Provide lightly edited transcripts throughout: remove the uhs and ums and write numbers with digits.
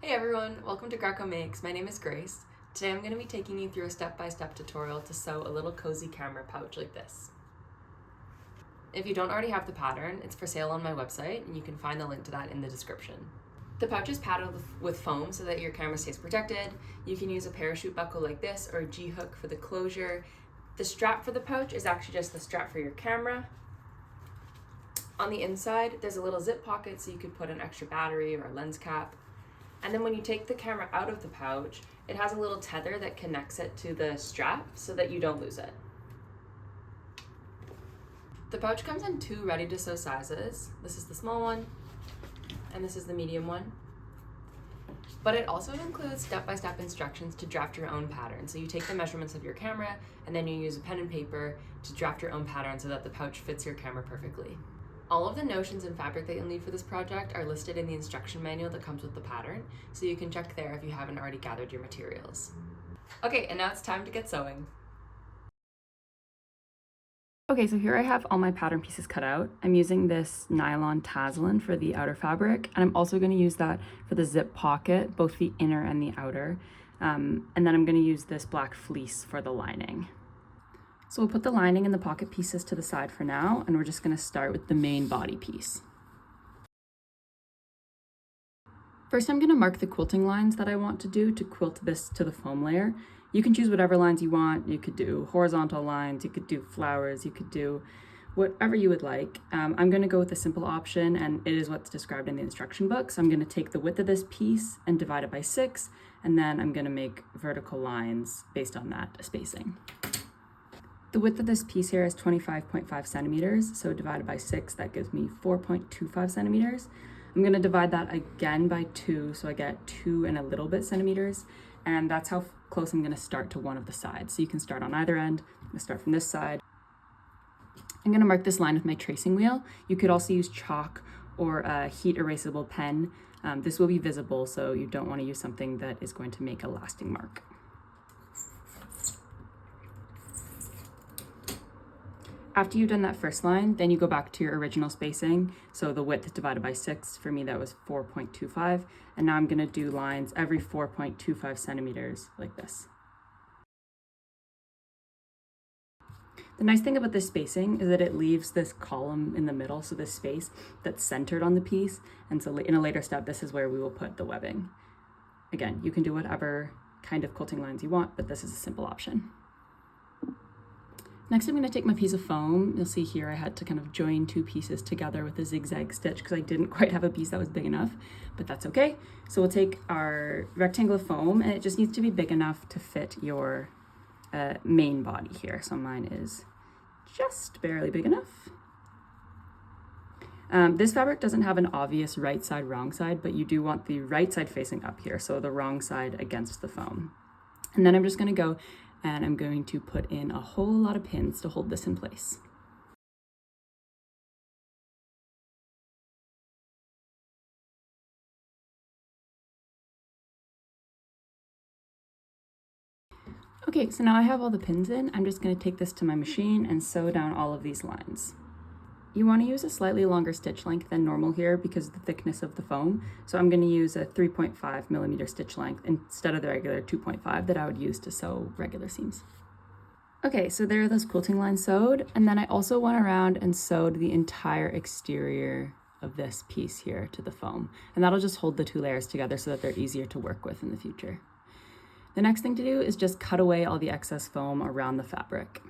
Hey everyone, welcome to Gracomakes. My name is Grace. Today I'm going to be taking you through a step-by-step tutorial to sew a little cozy camera pouch like this. If you don't already have the pattern, it's for sale on my website and you can find the link to that in the description. The pouch is padded with foam so that your camera stays protected. You can use a parachute buckle like this or a G-hook for the closure. The strap for the pouch is actually just the strap for your camera. On the inside, there's a little zip pocket so you could put an extra battery or a lens cap. And then when you take the camera out of the pouch, it has a little tether that connects it to the strap so that you don't lose it. The pouch comes in two ready to sew sizes. This is the small one, and this is the medium one. But it also includes step-by-step instructions to draft your own pattern. So you take the measurements of your camera, and then you use a pen and paper to draft your own pattern so that the pouch fits your camera perfectly. All of the notions and fabric that you'll need for this project are listed in the instruction manual that comes with the pattern, so you can check there if you haven't already gathered your materials. Okay, and now it's time to get sewing. Okay, so here I have all my pattern pieces cut out. I'm using this nylon taslin for the outer fabric, and I'm also going to use that for the zip pocket, both the inner and the outer. And then I'm going to use this black fleece for the lining. So we'll put the lining and the pocket pieces to the side for now, and we're just going to start with the main body piece. First, I'm going to mark the quilting lines that I want to do to quilt this to the foam layer. You can choose whatever lines you want. You could do horizontal lines, you could do flowers, you could do whatever you would like. I'm going to go with the simple option, and it is what's described in the instruction book. So I'm going to take the width of this piece and divide it by 6, and then I'm going to make vertical lines based on that spacing. The width of this piece here is 25.5 centimeters, so divided by 6, that gives me 4.25 centimeters. I'm going to divide that again by 2, so I get 2 and a little bit centimeters, and that's how close I'm going to start to one of the sides. So you can start on either end. I'm going to start from this side. I'm going to mark this line with my tracing wheel. You could also use chalk or a heat erasable pen. This will be visible, so you don't want to use something that is going to make a lasting mark. After you've done that first line, then you go back to your original spacing. So the width divided by 6, for me that was 4.25. And now I'm going to do lines every 4.25 centimeters like this. The nice thing about this spacing is that it leaves this column in the middle, so this space that's centered on the piece. And so in a later step, this is where we will put the webbing. Again, you can do whatever kind of quilting lines you want, but this is a simple option. Next, I'm going to take my piece of foam. You'll see here I had to kind of join two pieces together with a zigzag stitch because I didn't quite have a piece that was big enough, but that's okay. So we'll take our rectangle of foam, and it just needs to be big enough to fit your main body here. So mine is just barely big enough. This fabric doesn't have an obvious right side, wrong side, but you do want the right side facing up here, so the wrong side against the foam. And then I'm just going to go and I'm going to put in a whole lot of pins to hold this in place. Okay, so now I have all the pins in. I'm just going to take this to my machine and sew down all of these lines. You want to use a slightly longer stitch length than normal here because of the thickness of the foam. So I'm going to use a 3.5 millimeter stitch length instead of the regular 2.5 that I would use to sew regular seams. Okay, so there are those quilting lines sewed, and then I also went around and sewed the entire exterior of this piece here to the foam, and that'll just hold the two layers together so that they're easier to work with in the future. The next thing to do is just cut away all the excess foam around the fabric.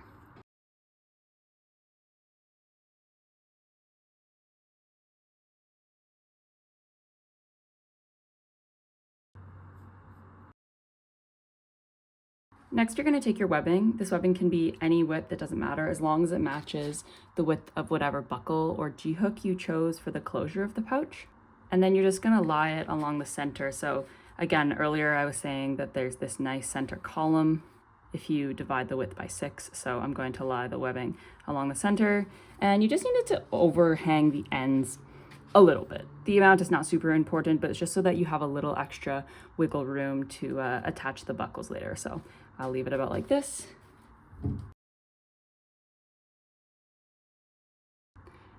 Next, you're going to take your webbing. This webbing can be any width, it doesn't matter, as long as it matches the width of whatever buckle or G-hook you chose for the closure of the pouch. And then you're just going to lie it along the center. So again, earlier I was saying that there's this nice center column if you divide the width by 6. So I'm going to lie the webbing along the center, and you just need it to overhang the ends a little bit. The amount is not super important, but it's just so that you have a little extra wiggle room to attach the buckles later. So I'll leave it about like this.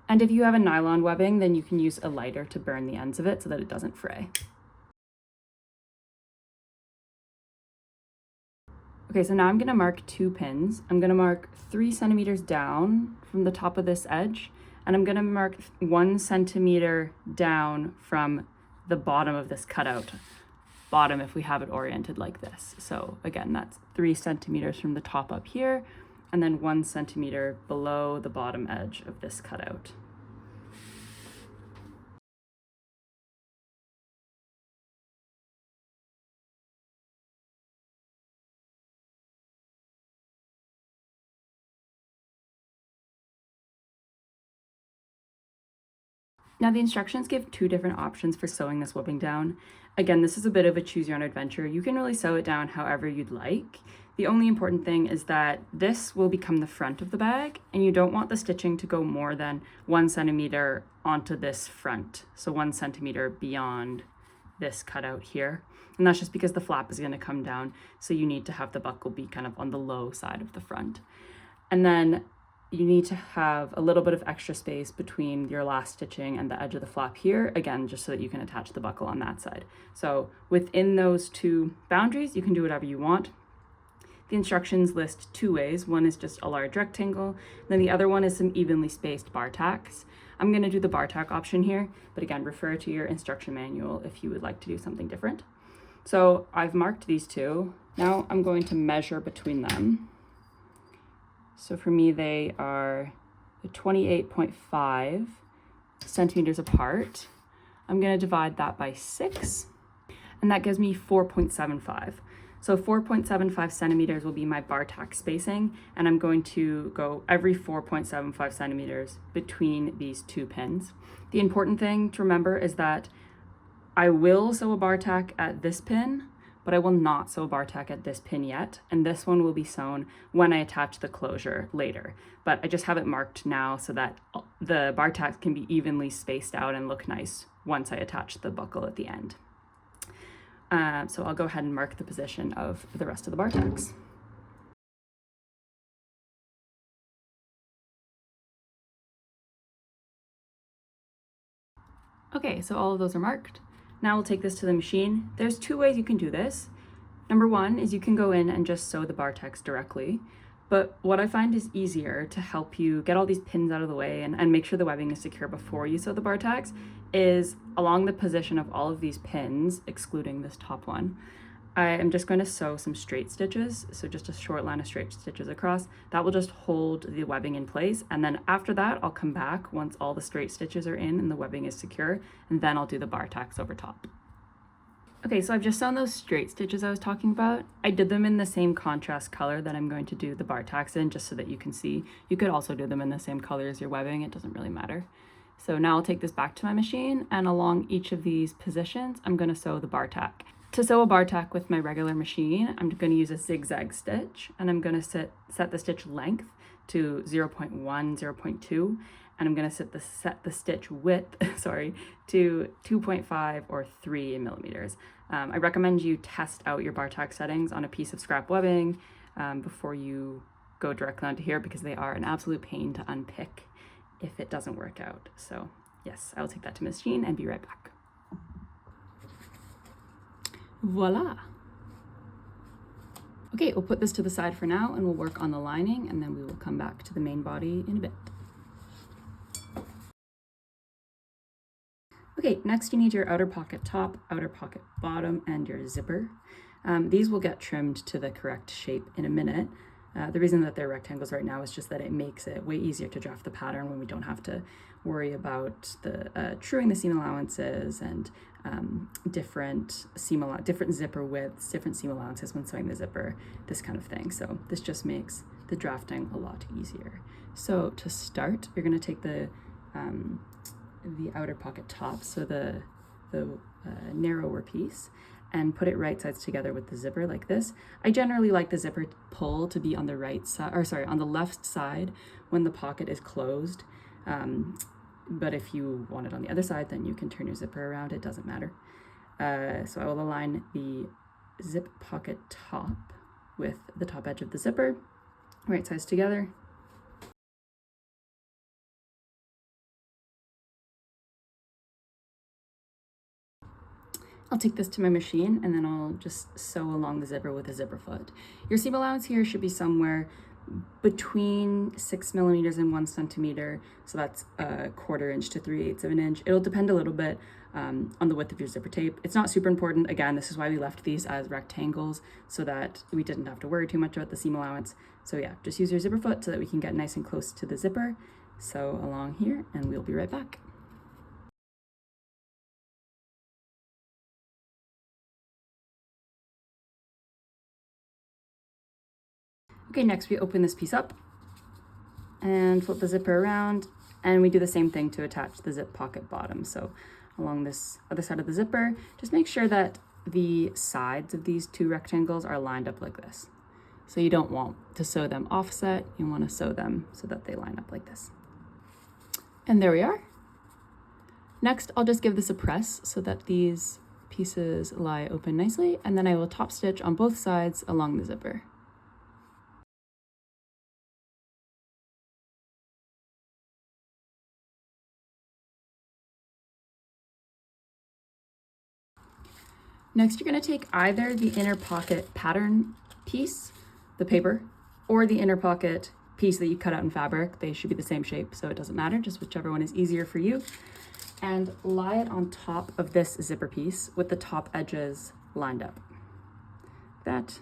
And if you have a nylon webbing, then you can use a lighter to burn the ends of it so that it doesn't fray. Okay, so now I'm gonna mark 2 pins. I'm gonna mark 3 centimeters down from the top of this edge, and I'm gonna mark 1 centimeter down from the bottom of this cutout. Bottom if we have it oriented like this. So again, that's 3 centimeters from the top up here, and then 1 centimeter below the bottom edge of this cutout. Now the instructions give 2 different options for sewing this webbing down. Again, this is a bit of a choose your own adventure. You can really sew it down however you'd like. The only important thing is that this will become the front of the bag, and you don't want the stitching to go more than 1 centimeter onto this front. So 1 centimeter beyond this cutout here. And that's just because the flap is going to come down. So you need to have the buckle be kind of on the low side of the front. And then you need to have a little bit of extra space between your last stitching and the edge of the flap here, again, just so that you can attach the buckle on that side. So within those 2 boundaries, you can do whatever you want. The instructions list 2 ways. One is just a large rectangle, then the other one is some evenly spaced bar tacks. I'm gonna do the bar tack option here, but again, refer to your instruction manual if you would like to do something different. So I've marked these 2. Now I'm going to measure between them. So for me, they are 28.5 centimeters apart. I'm going to divide that by 6, and that gives me 4.75. So 4.75 centimeters will be my bar tack spacing, and I'm going to go every 4.75 centimeters between these 2 pins. The important thing to remember is that I will sew a bar tack at this pin, but I will not sew a bar tack at this pin yet, and this one will be sewn when I attach the closure later. But I just have it marked now so that the bar tacks can be evenly spaced out and look nice once I attach the buckle at the end. So I'll go ahead and mark the position of the rest of the bar tacks. Okay, so all of those are marked. Now we'll take this to the machine. There's 2 ways you can do this. Number 1 is you can go in and just sew the bar tacks directly. But what I find is easier to help you get all these pins out of the way and make sure the webbing is secure before you sew the bar tacks is along the position of all of these pins, excluding this top one. I am just going to sew some straight stitches, so just a short line of straight stitches across. That will just hold the webbing in place, and then after that I'll come back once all the straight stitches are in and the webbing is secure, and then I'll do the bar tacks over top. Okay, so I've just sewn those straight stitches I was talking about. I did them in the same contrast color that I'm going to do the bar tacks in, just so that you can see. You could also do them in the same color as your webbing, it doesn't really matter. So now I'll take this back to my machine, and along each of these positions, I'm going to sew the bar tack. To sew a bar tack with my regular machine, I'm going to use a zigzag stitch, and I'm going to set the stitch length to 0.1, 0.2, and I'm going to set the stitch width, to 2.5 or 3 millimeters. I recommend you test out your bar tack settings on a piece of scrap webbing before you go directly onto here, because they are an absolute pain to unpick if it doesn't work out. So yes, I will take that to machine and be right back. Voila. Okay, we'll put this to the side for now and we'll work on the lining, and then we will come back to the main body in a bit. Okay, next you need your outer pocket top, outer pocket bottom, and your zipper. These will get trimmed to the correct shape in a minute. The reason that they're rectangles right now is just that it makes it way easier to draft the pattern when we don't have to worry about the truing the seam allowances and different zipper widths, different seam allowances when sewing the zipper, this kind of thing. So this just makes the drafting a lot easier. So to start, you're going to take the outer pocket top, so the narrower piece, and put it right sides together with the zipper like this. I generally like the zipper pull to be on the right side, or sorry, on the left side when the pocket is closed. But if you want it on the other side, then you can turn your zipper around, it doesn't matter. So I will align the zip pocket top with the top edge of the zipper, right sides together. I'll take this to my machine and then I'll just sew along the zipper with a zipper foot. Your seam allowance here should be somewhere between 6 millimeters and 1 centimeter. So that's a 1/4 inch to 3/8 of an inch. It'll depend a little bit on the width of your zipper tape. It's not super important. Again, this is why we left these as rectangles so that we didn't have to worry too much about the seam allowance. So yeah, just use your zipper foot so that we can get nice and close to the zipper. Sew along here and we'll be right back. Okay, next we open this piece up and flip the zipper around, and we do the same thing to attach the zip pocket bottom. So along this other side of the zipper, just make sure that the sides of these two rectangles are lined up like this. So you don't want to sew them offset, you want to sew them so that they line up like this. And there we are. Next, I'll just give this a press so that these pieces lie open nicely, and then I will top stitch on both sides along the zipper. Next, you're going to take either the inner pocket pattern piece, the paper, or the inner pocket piece that you cut out in fabric. They should be the same shape, so it doesn't matter, just whichever one is easier for you. And lie it on top of this zipper piece with the top edges lined up. That.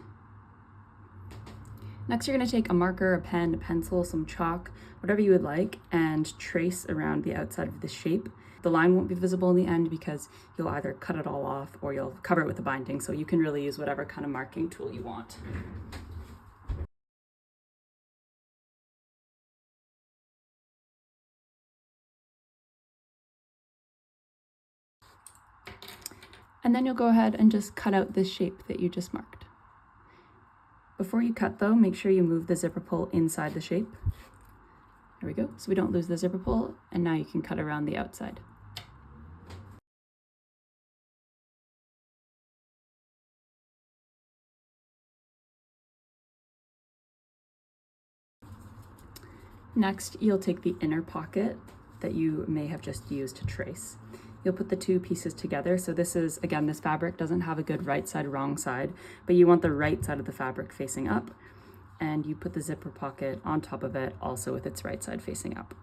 Next, you're going to take a marker, a pen, a pencil, some chalk, whatever you would like, and trace around the outside of the shape. The line won't be visible in the end because you'll either cut it all off or you'll cover it with a binding, so you can really use whatever kind of marking tool you want. And then you'll go ahead and just cut out this shape that you just marked. Before you cut though, make sure you move the zipper pull inside the shape. There we go, so we don't lose the zipper pull, and now you can cut around the outside. Next, you'll take the inner pocket that you may have just used to trace. You'll put the two pieces together. So this is, again, this fabric doesn't have a good right side, wrong side, but you want the right side of the fabric facing up. And you put the zipper pocket on top of it, also with its right side facing up.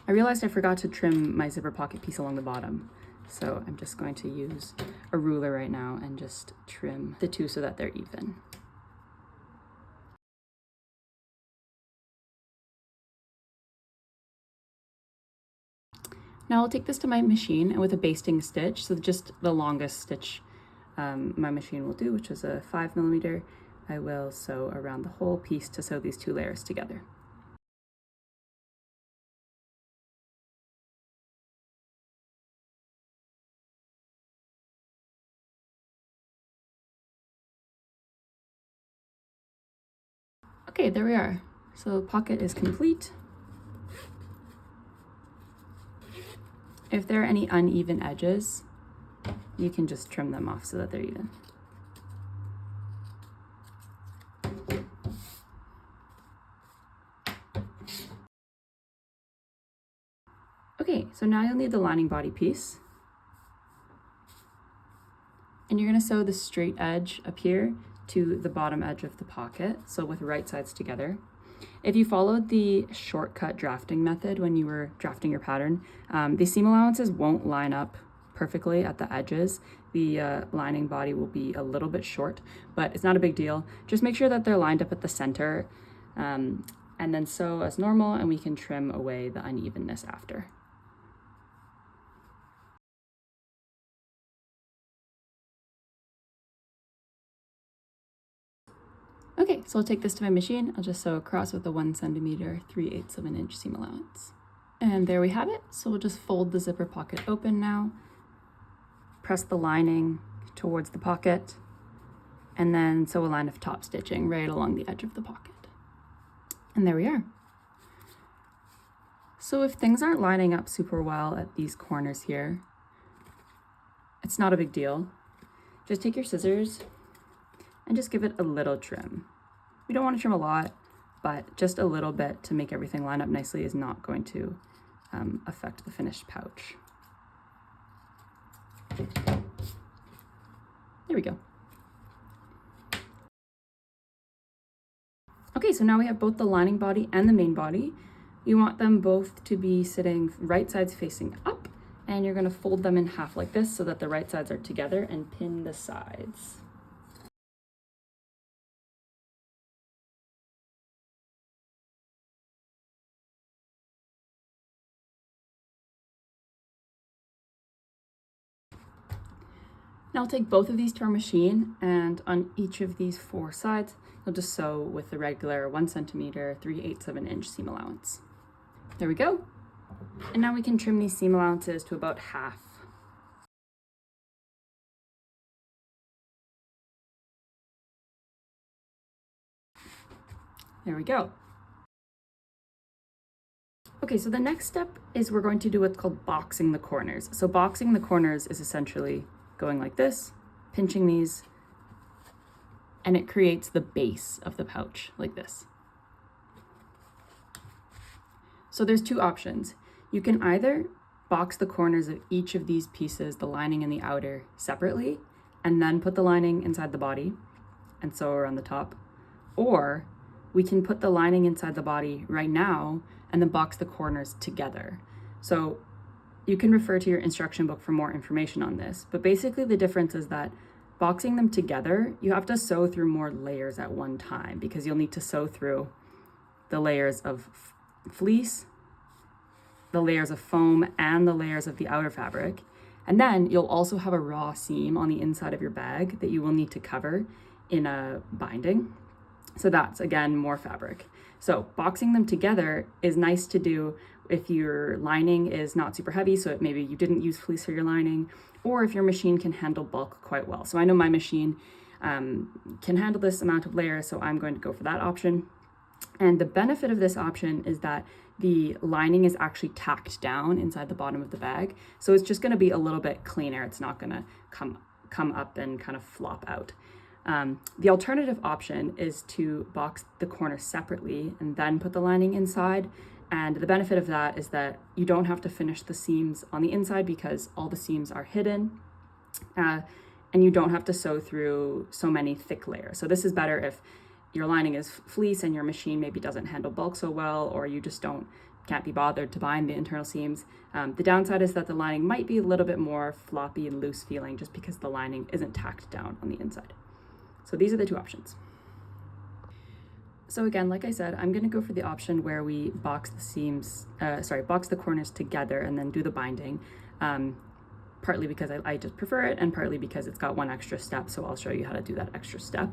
I realized I forgot to trim my zipper pocket piece along the bottom. So I'm just going to use a ruler right now and just trim the two so that they're even. Now I'll take this to my machine, and with a basting stitch, so just the longest stitch my machine will do, which is a 5 millimeter, I will sew around the whole piece to sew these two layers together. Okay, there we are. So the pocket is complete. If there are any uneven edges, you can just trim them off so that they're even. Okay, so now you'll need the lining body piece. And you're going to sew the straight edge up here to the bottom edge of the pocket, so with right sides together. If you followed the shortcut drafting method when you were drafting your pattern, the seam allowances won't line up perfectly at the edges. The lining body will be a little bit short, but it's not a big deal. Just make sure that they're lined up at the center, and then sew as normal, and we can trim away the unevenness after. Okay, so I'll take this to my machine. I'll just sew across with a 1 centimeter, 3/8 of an inch seam allowance. And there we have it. So we'll just fold the zipper pocket open now, press the lining towards the pocket, and then sew a line of top stitching right along the edge of the pocket. And there we are. So if things aren't lining up super well at these corners here, it's not a big deal. Just take your scissors and just give it a little trim. We don't want to trim a lot. but just a little bit to make everything line up nicely is not going to affect the finished pouch. There we go. Okay, so now we have both the lining body and the main body. You want them both to be sitting right sides facing up, and you're gonna fold them in half like this so that the right sides are together and pin the sides. Now I'll take both of these to our machine, and on each of these 4 sides, you'll just sew with the regular 1 centimeter, 3/8 of an inch seam allowance. There we go. And now we can trim these seam allowances to about half. There we go. Okay, so the next step is we're going to do what's called boxing the corners. So boxing the corners is essentially going like this, pinching these, and it creates the base of the pouch like this. So there's 2 options. You can either box the corners of each of these pieces, the lining and the outer, separately, and then put the lining inside the body and sew around the top. Or we can put the lining inside the body right now and then box the corners together. So you can refer to your instruction book for more information on this, but basically the difference is that boxing them together, you have to sew through more layers at one time because you'll need to sew through the layers of fleece, the layers of foam, and the layers of the outer fabric. And then you'll also have a raw seam on the inside of your bag that you will need to cover in a binding. So that's, again, more fabric. So boxing them together is nice to do if your lining is not super heavy, so maybe you didn't use fleece for your lining, or if your machine can handle bulk quite well. So I know my machine can handle this amount of layers, so I'm going to go for that option. And the benefit of this option is that the lining is actually tacked down inside the bottom of the bag. So it's just gonna be a little bit cleaner. It's not gonna come up and kind of flop out. The alternative option is to box the corners separately and then put the lining inside. And the benefit of that is that you don't have to finish the seams on the inside because all the seams are hidden. And you don't have to sew through so many thick layers. So this is better if your lining is fleece and your machine maybe doesn't handle bulk so well, or you just can't be bothered to bind the internal seams. The downside is that the lining might be a little bit more floppy and loose feeling just because the lining isn't tacked down on the inside. So these are the 2 options. So again, like I said, I'm gonna go for the option where we box the corners together and then do the binding. Partly because I just prefer it, and partly because it's got 1 extra step, so I'll show you how to do that extra step.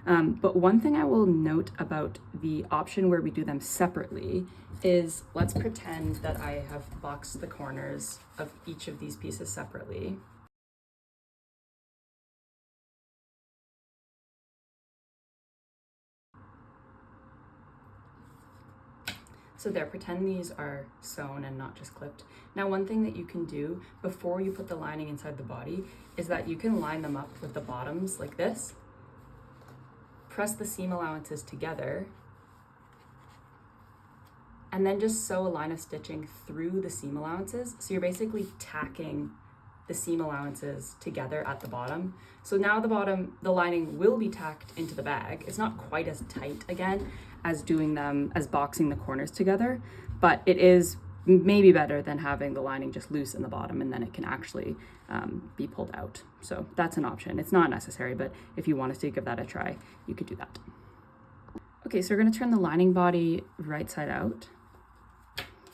But one thing I will note about the option where we do them separately is, let's pretend that I have boxed the corners of each of these pieces separately. So there, pretend these are sewn and not just clipped. Now, one thing that you can do before you put the lining inside the body is that you can line them up with the bottoms like this, press the seam allowances together, and then just sew a line of stitching through the seam allowances. So you're basically tacking the seam allowances together at the bottom. So now the lining will be tacked into the bag. It's not quite as tight again as boxing the corners together, but it is maybe better than having the lining just loose in the bottom and then it can actually be pulled out. So that's an option. It's not necessary, but if you wanted to give that a try, you could do that. Okay, so we're gonna turn the lining body right side out,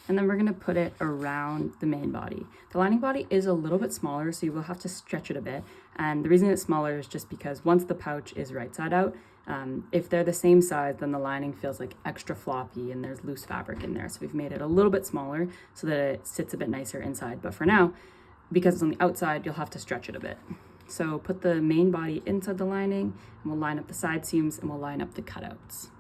and then we're gonna put it around the main body. The lining body is a little bit smaller, so you will have to stretch it a bit. And the reason it's smaller is just because once the pouch is right side out, if they're the same size, then the lining feels like extra floppy and there's loose fabric in there. So we've made it a little bit smaller so that it sits a bit nicer inside. But for now, because it's on the outside, you'll have to stretch it a bit. So put the main body inside the lining, and we'll line up the side seams and we'll line up the cutouts.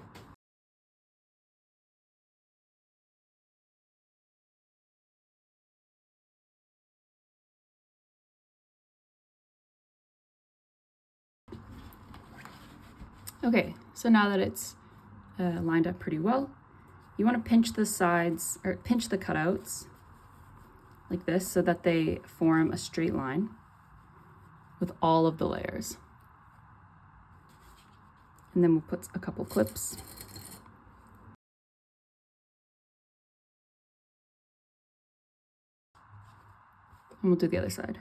Okay, so now that it's lined up pretty well. You want to pinch the sides, or pinch the cutouts like this so that they form a straight line with all of the layers. And then we'll put a couple clips. And we'll do the other side.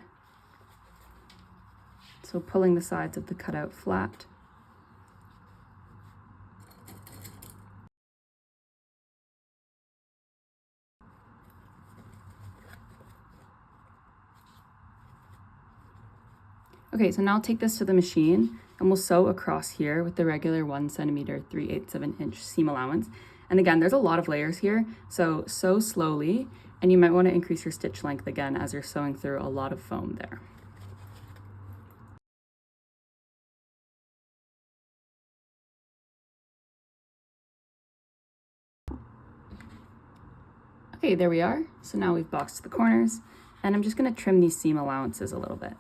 So pulling the sides of the cutout flat. Okay, so now I'll take this to the machine and we'll sew across here with the regular 1 centimeter 3/8 of an inch seam allowance. And again, there's a lot of layers here, so sew slowly, and you might want to increase your stitch length again as you're sewing through a lot of foam there. Okay, there we are. So now we've boxed the corners, and I'm just going to trim these seam allowances a little bit.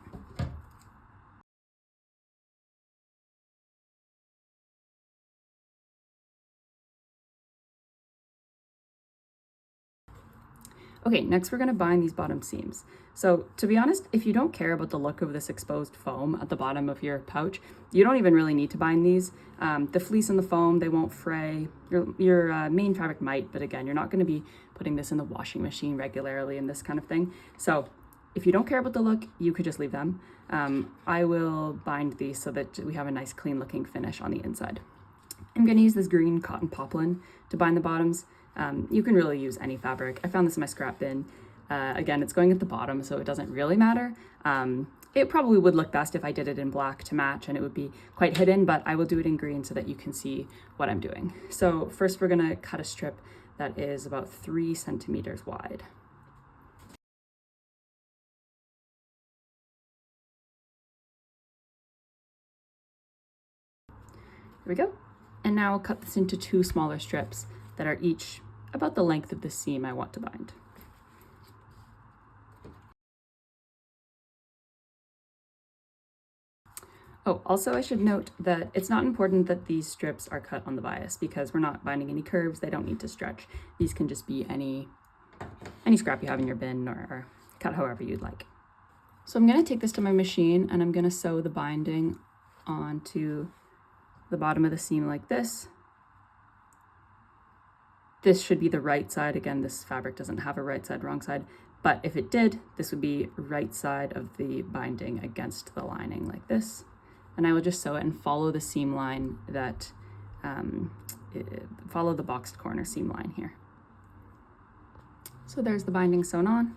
Okay, next we're going to bind these bottom seams. So to be honest, if you don't care about the look of this exposed foam at the bottom of your pouch, you don't even really need to bind these. The fleece and the foam, they won't fray. Your main fabric might, but again, you're not going to be putting this in the washing machine regularly and this kind of thing. So if you don't care about the look, you could just leave them. I will bind these so that we have a nice clean looking finish on the inside. I'm going to use this green cotton poplin to bind the bottoms. You can really use any fabric. I found this in my scrap bin. Again, it's going at the bottom, so it doesn't really matter. It probably would look best if I did it in black to match and it would be quite hidden, but I will do it in green so that you can see what I'm doing. So first we're gonna cut a strip that is about 3 centimeters wide. There we go. And now I'll cut this into 2 smaller strips that are each about the length of the seam I want to bind. Oh, also I should note that it's not important that these strips are cut on the bias because we're not binding any curves. They don't need to stretch. These can just be any scrap you have in your bin or cut however you'd like. So I'm going to take this to my machine and I'm going to sew the binding onto the bottom of the seam like this. This should be the right side. Again, this fabric doesn't have a right side, wrong side, but if it did, this would be right side of the binding against the lining like this. And I will just sew it and follow the seam line that, follow the boxed corner seam line here. So there's the binding sewn on.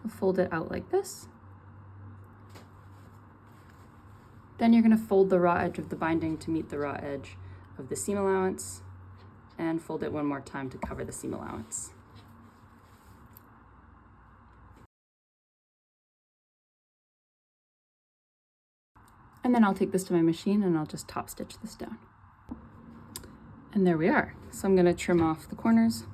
I'll fold it out like this. Then you're going to fold the raw edge of the binding to meet the raw edge of the seam allowance and fold it one more time to cover the seam allowance. And then I'll take this to my machine and I'll just top stitch this down. And there we are. So I'm going to trim off the corners.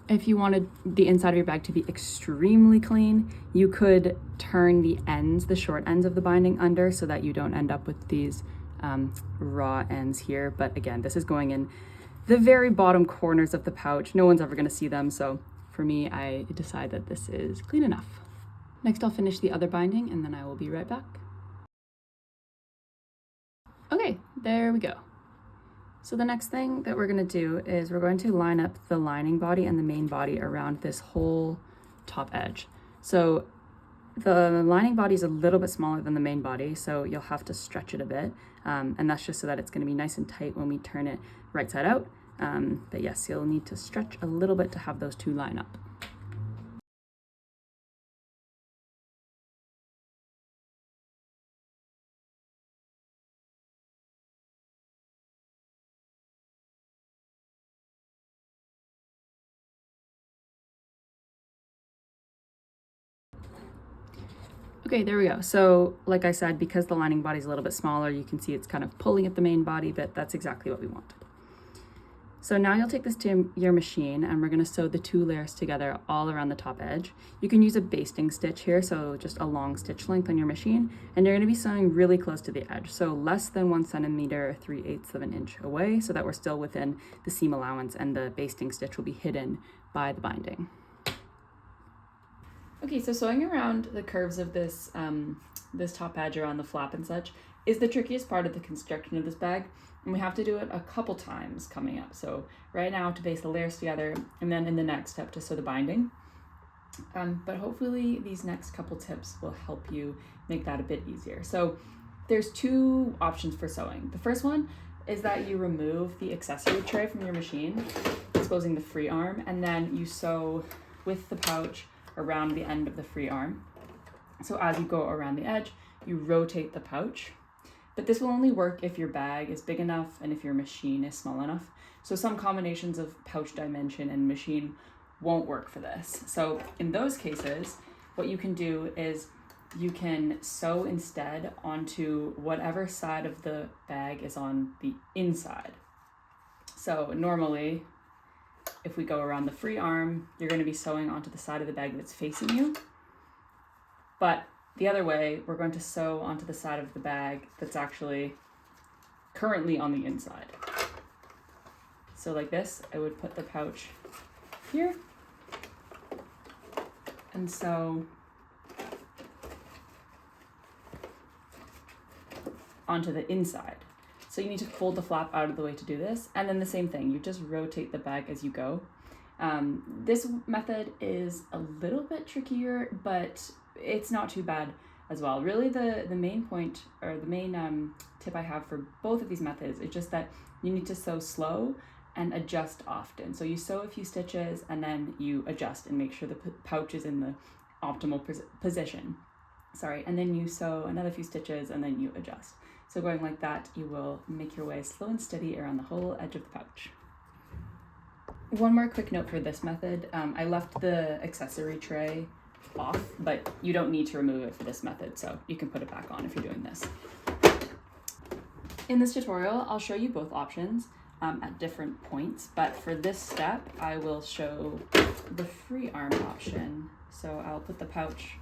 If you wanted the inside of your bag to be extremely clean, you could turn the ends, the short ends of the binding under so that you don't end up with these raw ends here. But again, this is going in the very bottom corners of the pouch. No one's ever going to see them. So for me, I decide that this is clean enough. Next, I'll finish the other binding and then I will be right back. Okay, there we go. So the next thing that we're going to do is we're going to line up the lining body and the main body around this whole top edge. So the lining body is a little bit smaller than the main body, so you'll have to stretch it a bit. And that's just so that it's going to be nice and tight when we turn it right side out. But yes, you'll need to stretch a little bit to have those two line up. Okay, there we go. So like I said, because the lining body is a little bit smaller, you can see it's kind of pulling at the main body, but that's exactly what we want. So now you'll take this to your machine and we're gonna sew the 2 layers together all around the top edge. You can use a basting stitch here, so just a long stitch length on your machine, and you're gonna be sewing really close to the edge, so less than 1 centimeter, 3/8 of an inch away, so that we're still within the seam allowance and the basting stitch will be hidden by the binding. Okay, so sewing around the curves of this, this top edge around the flap and such is the trickiest part of the construction of this bag, and we have to do it a couple times coming up. So right now to baste the layers together, and then in the next step to sew the binding. But hopefully these next couple tips will help you make that a bit easier. So there's 2 options for sewing. The first one is that you remove the accessory tray from your machine, exposing the free arm, and then you sew with the pouch around the end of the free arm. So as you go around the edge, you rotate the pouch. But this will only work if your bag is big enough and if your machine is small enough. So some combinations of pouch dimension and machine won't work for this. So in those cases, what you can do is you can sew instead onto whatever side of the bag is on the inside. So normally, if we go around the free arm, you're going to be sewing onto the side of the bag that's facing you. But the other way, we're going to sew onto the side of the bag that's actually currently on the inside. So like this, I would put the pouch here and sew onto the inside. So you need to fold the flap out of the way to do this. And then the same thing, you just rotate the bag as you go. This method is a little bit trickier, but it's not too bad as well. Really the main point, or the main tip I have for both of these methods is just that you need to sew slow and adjust often. So you sew a few stitches and then you adjust and make sure the pouch is in the optimal position. And then you sew another few stitches and then you adjust. So going like that, you will make your way slow and steady around the whole edge of the pouch. One more quick note for this method. I left the accessory tray off, but you don't need to remove it for this method, so you can put it back on if you're doing this. In this tutorial, I'll show you both options at different points, but for this step, I will show the free arm option. So I'll put the pouch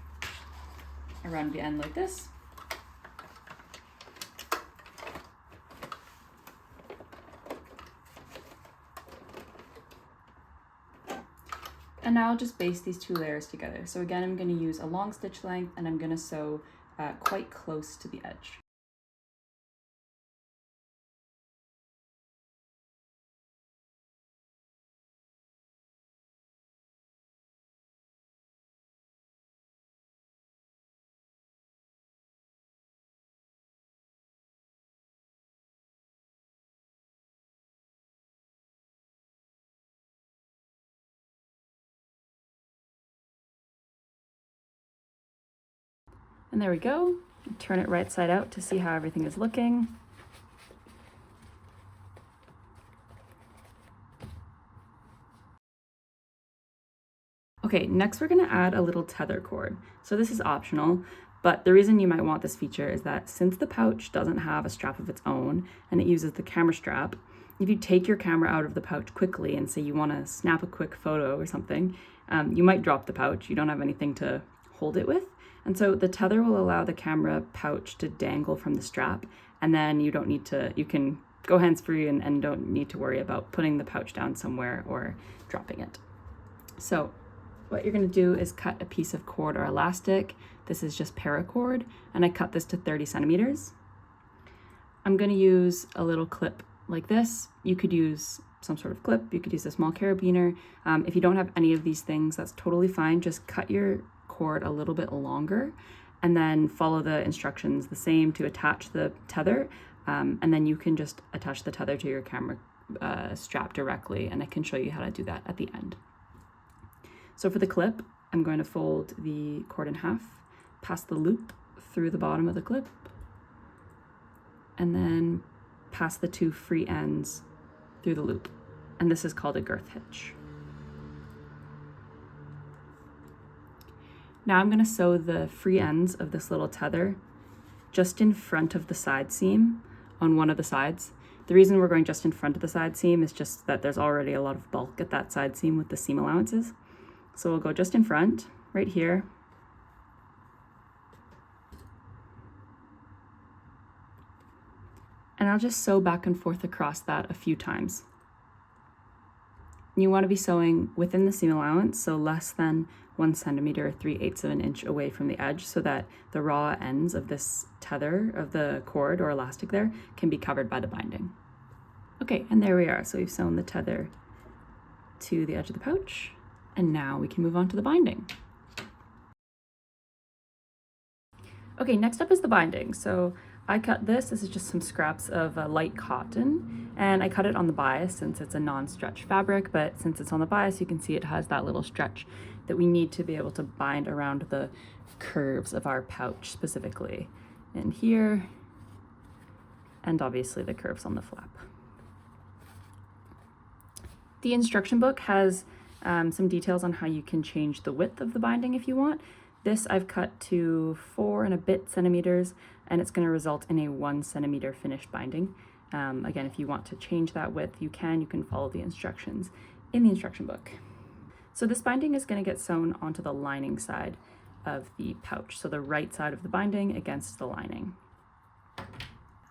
around the end like this. And now I'll just baste these 2 layers together. So again, I'm going to use a long stitch length and I'm going to sew quite close to the edge. And there we go. Turn it right side out to see how everything is looking. Okay, next we're gonna add a little tether cord. So this is optional, but the reason you might want this feature is that since the pouch doesn't have a strap of its own and it uses the camera strap, if you take your camera out of the pouch quickly and say you wanna snap a quick photo or something, you might drop the pouch. You don't have anything to hold it with. And so the tether will allow the camera pouch to dangle from the strap, and then you can go hands-free and don't need to worry about putting the pouch down somewhere or dropping it. So what you're gonna do is cut a piece of cord or elastic. This is just paracord, and I cut this to 30 centimeters. I'm gonna use a little clip like this. You could use some sort of clip, you could use a small carabiner. If you don't have any of these things, that's totally fine. Just cut your cord a little bit longer and then follow the instructions the same to attach the tether, and then you can just attach the tether to your camera strap directly, and I can show you how to do that at the end. So for the clip, I'm going to fold the cord in half, pass the loop through the bottom of the clip, and then pass the 2 free ends through the loop, and this is called a girth hitch. Now I'm going to sew the free ends of this little tether just in front of the side seam on one of the sides. The reason we're going just in front of the side seam is just that there's already a lot of bulk at that side seam with the seam allowances. So we'll go just in front, right here. And I'll just sew back and forth across that a few times. You want to be sewing within the seam allowance, so less than 1 centimeter or 3/8 of an inch away from the edge, so that the raw ends of this tether of the cord or elastic there can be covered by the binding. Okay, and there we are. So we've sewn the tether to the edge of the pouch, and now we can move on to the binding. Okay, next up is the binding. So I cut this is just some scraps of light cotton, and I cut it on the bias since it's a non-stretch fabric, but since it's on the bias, you can see it has that little stretch that we need to be able to bind around the curves of our pouch specifically. And here, and obviously the curves on the flap. The instruction book has some details on how you can change the width of the binding if you want. This I've cut to 4 and a bit centimeters, and it's going to result in a 1 centimeter finished binding. Again, if you want to change that width, you can follow the instructions in the instruction book. So this binding is going to get sewn onto the lining side of the pouch, so the right side of the binding against the lining.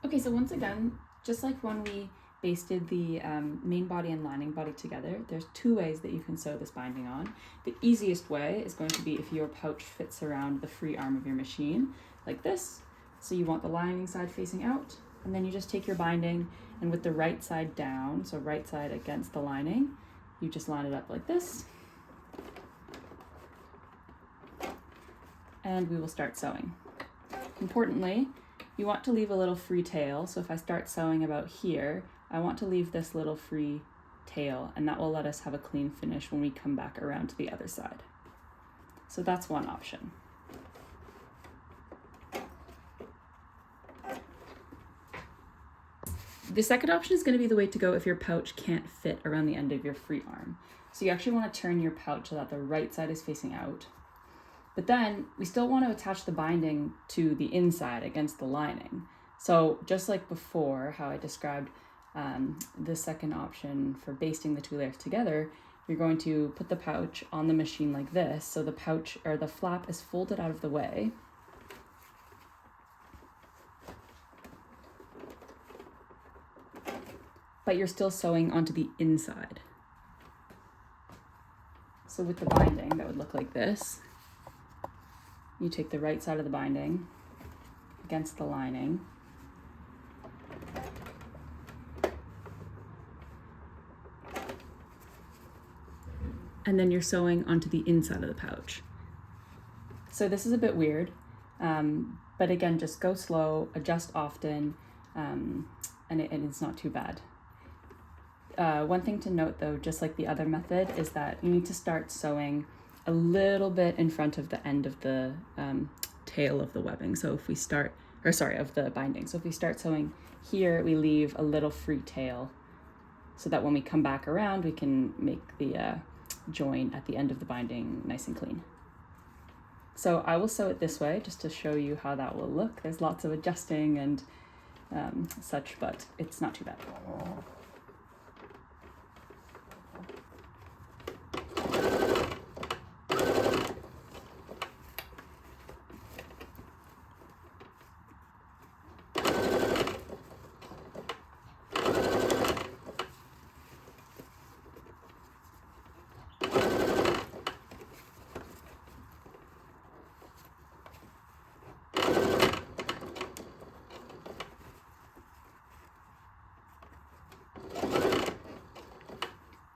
Okay, so once again, just like when we basted the main body and lining body together, there's 2 ways that you can sew this binding on. The easiest way is going to be if your pouch fits around the free arm of your machine, like this. So you want the lining side facing out, and then you just take your binding, and with the right side down, so right side against the lining, you just line it up like this. And we will start sewing. Importantly, you want to leave a little free tail. So if I start sewing about here, I want to leave this little free tail, and that will let us have a clean finish when we come back around to the other side. So that's one option. The second option is going to be the way to go if your pouch can't fit around the end of your free arm. So you actually want to turn your pouch so that the right side is facing out. But then we still want to attach the binding to the inside against the lining. So just like before, how I described the second option for basting the 2 layers together, you're going to put the pouch on the machine like this. So the pouch or the flap is folded out of the way. But you're still sewing onto the inside. So with the binding, that would look like this. You take the right side of the binding against the lining. And then you're sewing onto the inside of the pouch. So this is a bit weird, but again, just go slow, adjust often, and it's not too bad. One thing to note though, just like the other method, is that you need to start sewing a little bit in front of the end of the tail of the webbing. So if we start, of the binding. So if we start sewing here, we leave a little free tail so that when we come back around, we can make the join at the end of the binding nice and clean. So I will sew it this way just to show you how that will look. There's lots of adjusting and such, but it's not too bad.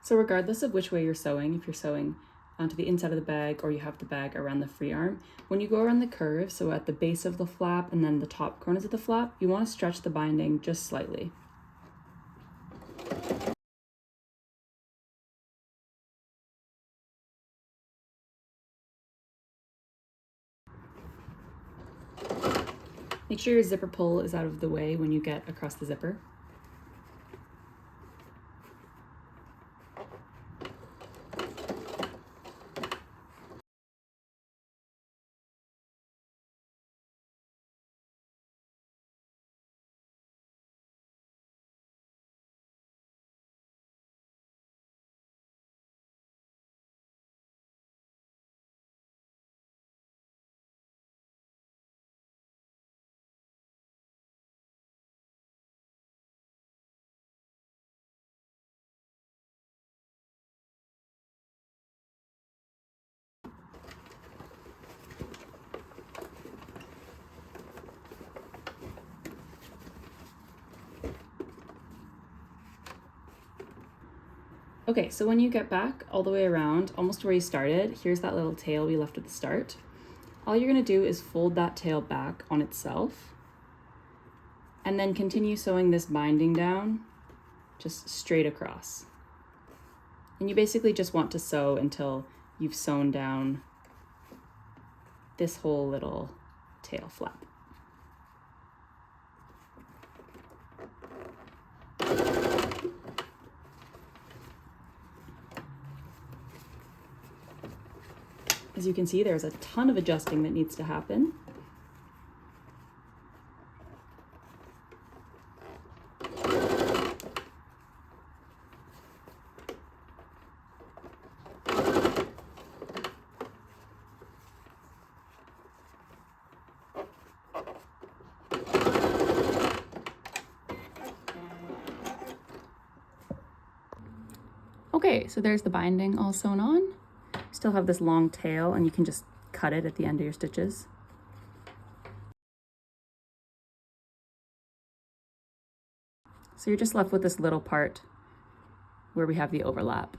So regardless of which way you're sewing, if you're sewing onto the inside of the bag or you have the bag around the free arm, when you go around the curve, so at the base of the flap and then the top corners of the flap, you want to stretch the binding just slightly. Make sure your zipper pull is out of the way when you get across the zipper. Okay, so when you get back all the way around, almost where you started, here's that little tail we left at the start. All you're gonna do is fold that tail back on itself and then continue sewing this binding down just straight across. And you basically just want to sew until you've sewn down this whole little tail flap. As you can see, there's a ton of adjusting that needs to happen. Okay, so there's the binding all sewn on. Still have this long tail, and you can just cut it at the end of your stitches. So you're just left with this little part where we have the overlap.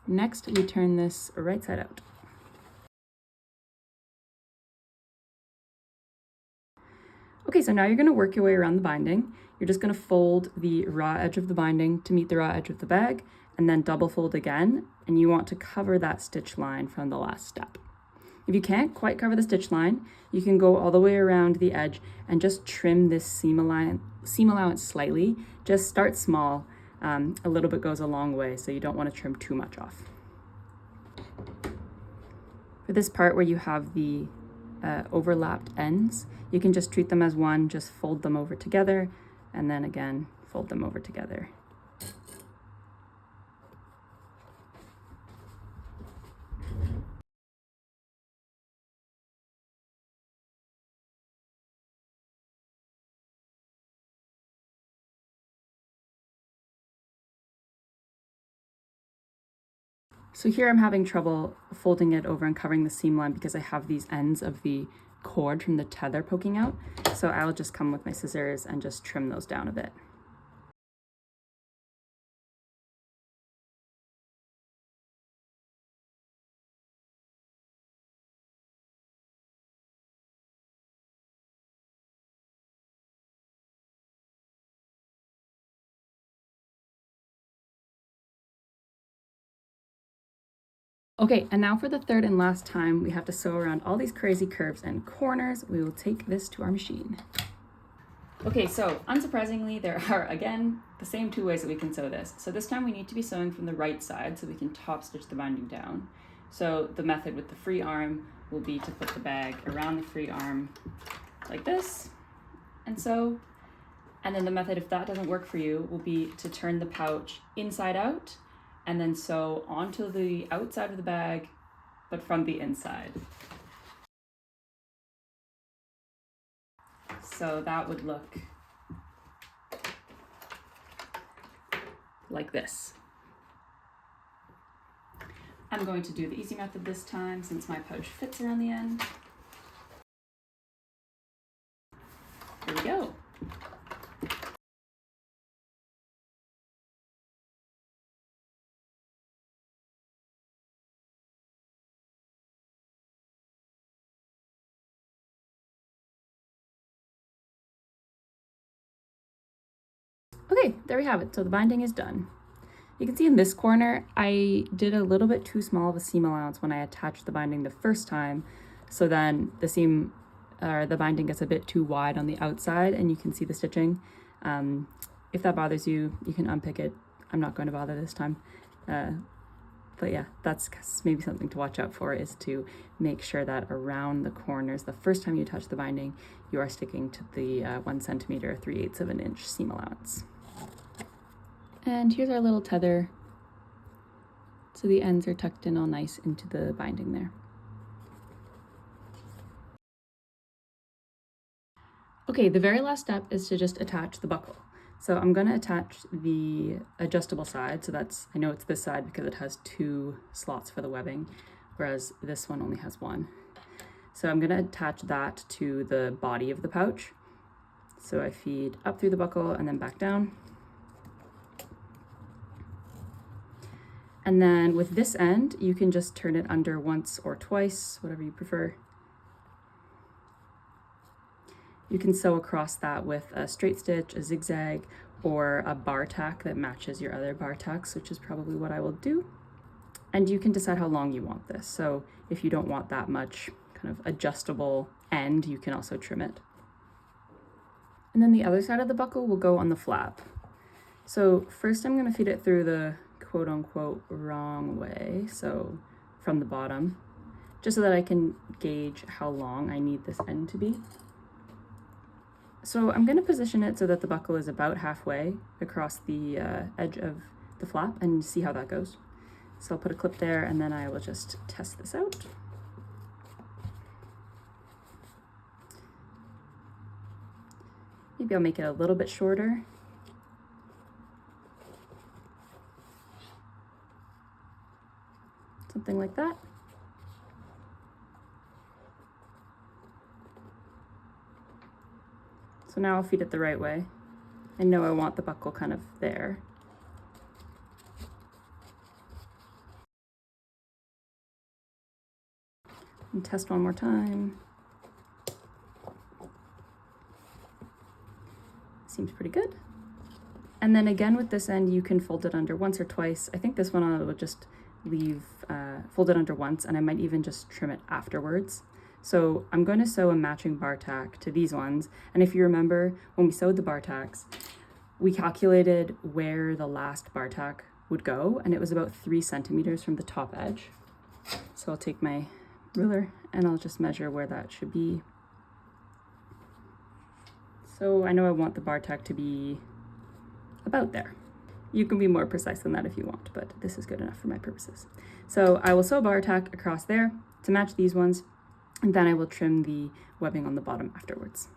Next, we turn this right side out. Okay, so now you're gonna work your way around the binding. You're just gonna fold the raw edge of the binding to meet the raw edge of the bag, and then double fold again, and you want to cover that stitch line from the last step. If you can't quite cover the stitch line, you can go all the way around the edge and just trim this seam allowance slightly. Just start small. A little bit goes a long way, so you don't want to trim too much off. For this part where you have the overlapped ends, you can just treat them as one, just fold them over together, and then again, fold them over together. So here I'm having trouble folding it over and covering the seam line because I have these ends of the cord from the tether poking out. So I'll just come with my scissors and just trim those down a bit. Okay, and now for the third and last time, we have to sew around all these crazy curves and corners. We will take this to our machine. Okay, so unsurprisingly, there are, again, the same two ways that we can sew this. So this time we need to be sewing from the right side so we can top stitch the binding down. So the method with the free arm will be to put the bag around the free arm like this, and sew. And then the method, if that doesn't work for you, will be to turn the pouch inside out and then sew onto the outside of the bag, but from the inside. So that would look like this. I'm going to do the easy method this time since my pouch fits around the end. Here we go. Okay, there we have it. So the binding is done. You can see in this corner, I did a little bit too small of a seam allowance when I attached the binding the first time. So then the seam, or the binding gets a bit too wide on the outside and you can see the stitching. If that bothers you, you can unpick it. I'm not going to bother this time. But yeah, that's maybe something to watch out for, is to make sure that around the corners, the first time you touch the binding, you are sticking to the 1 centimeter, 3/8 of an inch seam allowance. And here's our little tether. So the ends are tucked in all nice into the binding there. Okay, the very last step is to just attach the buckle. So I'm going to attach the adjustable side. So that's, I know it's this side because it has 2 slots for the webbing, whereas this one only has 1. So I'm going to attach that to the body of the pouch. So I feed up through the buckle and then back down. And then with this end, you can just turn it under once or twice, whatever you prefer. You can sew across that with a straight stitch, a zigzag, or a bar tack that matches your other bar tacks, which is probably what I will do. And you can decide how long you want this. So if you don't want that much kind of adjustable end, you can also trim it. And then the other side of the buckle will go on the flap. So first I'm going to feed it through the quote unquote wrong way, so from the bottom, just so that I can gauge how long I need this end to be. So I'm going to position it so that the buckle is about halfway across the edge of the flap and see how that goes. So I'll put a clip there and then I will just test this out. Maybe I'll make it a little bit shorter. Something like that. So now I'll feed it the right way. I know I want the buckle kind of there. And test one more time. Seems pretty good. And then again with this end, you can fold it under once or twice. I think this one I will just leave fold it under once, and I might even just trim it afterwards. So I'm going to sew a matching bar tack to these ones. And if you remember, when we sewed the bar tacks, we calculated where the last bar tack would go, and it was about 3 centimeters from the top edge. So I'll take my ruler and I'll just measure where that should be. So I know I want the bar tack to be about there. You can be more precise than that if you want, but this is good enough for my purposes. So I will sew a bar tack across there to match these ones, and then I will trim the webbing on the bottom afterwards.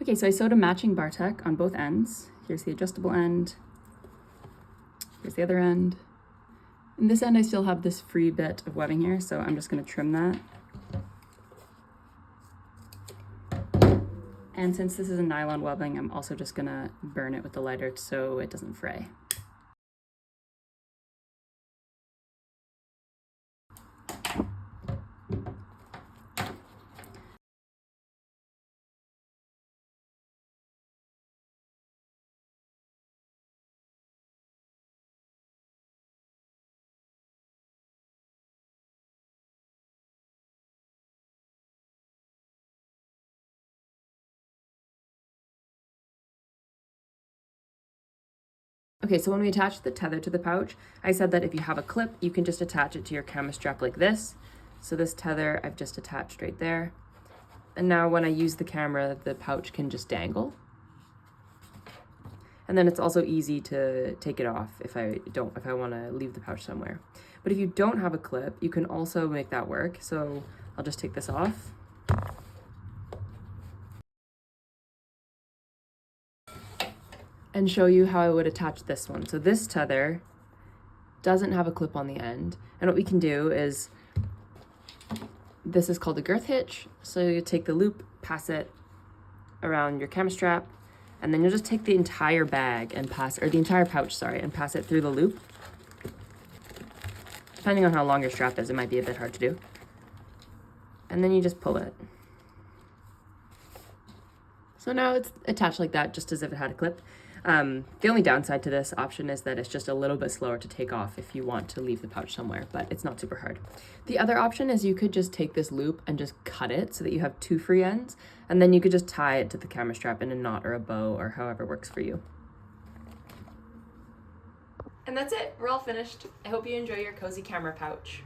Okay, so I sewed a matching bar tack on both ends. Here's the adjustable end. Here's the other end. In this end, I still have this free bit of webbing here, so I'm just going to trim that. And since this is a nylon webbing, I'm also just going to burn it with the lighter so it doesn't fray. Okay, so when we attach the tether to the pouch, I said that if you have a clip, you can just attach it to your camera strap like this. So this tether I've just attached right there. And now when I use the camera, the pouch can just dangle. And then it's also easy to take it off if I want to leave the pouch somewhere. But if you don't have a clip, you can also make that work. So I'll just take this off. And show you how I would attach this one. So this tether doesn't have a clip on the end. And what we can do is, this is called a girth hitch. So you take the loop, pass it around your camera strap, and then you'll just take the entire bag and or the entire pouch, sorry, and pass it through the loop. Depending on how long your strap is, it might be a bit hard to do. And then you just pull it. So now it's attached like that, just as if it had a clip. The only downside to this option is that it's just a little bit slower to take off if you want to leave the pouch somewhere, but it's not super hard. The other option is you could just take this loop and just cut it so that you have 2 free ends, and then you could just tie it to the camera strap in a knot or a bow or however works for you. And that's it, we're all finished. I hope you enjoy your cozy camera pouch.